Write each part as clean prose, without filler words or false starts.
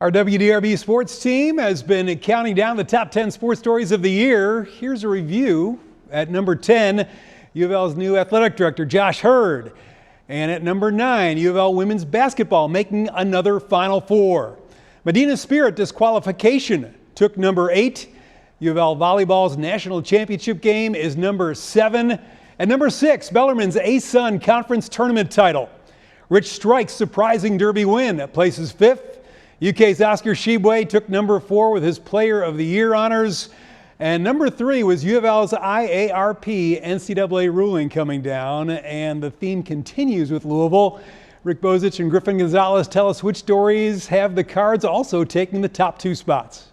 Our WDRB Sports team has been counting down the top 10 sports stories of the year. Here's a review. At number 10, U of L's new athletic director, Josh Hurd. And at number 9, U of L women's basketball making another Final Four. Medina Spirit disqualification took number 8. U of L volleyball's national championship game is number 7. At number 6, Bellarmine's A-Sun Conference Tournament title. Rich Strike's surprising Derby win that places 5th. UK's Oscar Shibwe took number 4 with his Player of the Year honors. And number 3 was U of L's IARP NCAA ruling coming down. And the theme continues with Louisville. Rick Bozich and Griffin Gonzalez tell us which stories have the Cards also taking the top 2 spots.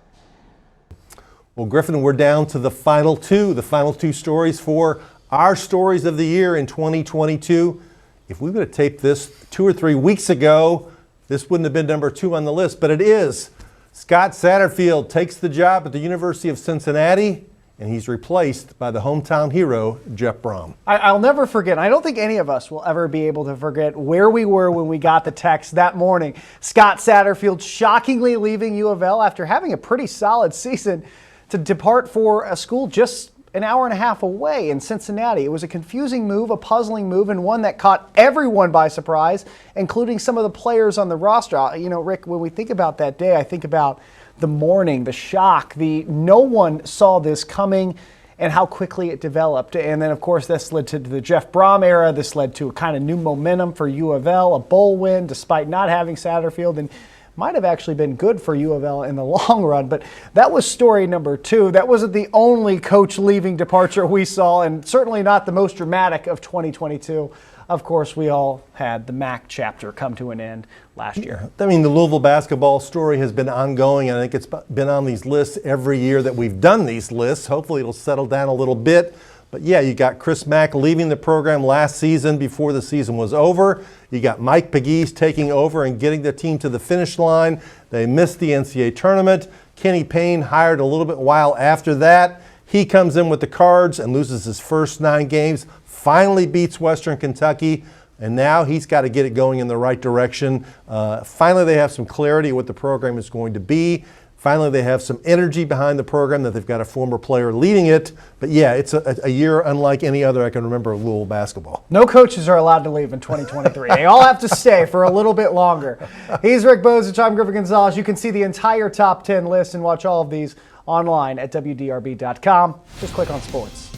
Well, Griffin, we're down to the final two stories for our stories of the year in 2022. If we would have taped this 2 or 3 weeks ago, this wouldn't have been number 2 on the list, but it is. Scott Satterfield takes the job at the University of Cincinnati, and he's replaced by the hometown hero, Jeff Brom. I'll never forget. I don't think any of us will ever be able to forget where we were when we got the text that morning. Scott Satterfield shockingly leaving U of L after having a pretty solid season to depart for a school just an hour and a half away in Cincinnati. It was a confusing move, a puzzling move, and one that caught everyone by surprise, including some of the players on the roster. You know, Rick, when we think about that day, I think about the mourning, the shock, no one saw this coming and how quickly it developed. And then, of course, this led to the Jeff Brom era. This led to a kind of new momentum for U of L, a bowl win despite not having Satterfield, and might have actually been good for U of L in the long run. But that was story number 2. That wasn't the only coach leaving departure we saw, and certainly not the most dramatic of 2022. Of course, we all had the MAC chapter come to an end last year. I mean, the Louisville basketball story has been ongoing. I think it's been on these lists every year that we've done these lists. Hopefully it'll settle down a little bit. But yeah, you got Chris Mack leaving the program last season before the season was over. You got Mike Pegues taking over and getting the team to the finish line. They missed the NCAA tournament. Kenny Payne hired a little bit while after that. He comes in with the Cards and loses his first 9 games, finally beats Western Kentucky, and now he's got to get it going in the right direction. Finally, they have some clarity what the program is going to be. Finally, they have some energy behind the program that they've got a former player leading it. But yeah, it's a year unlike any other I can remember of Louisville basketball. No coaches are allowed to leave in 2023. They all have to stay for a little bit longer. He's Rick Bozich. I'm Griffin Gonzalez. You can see the entire top 10 list and watch all of these online at WDRB.com. Just click on sports.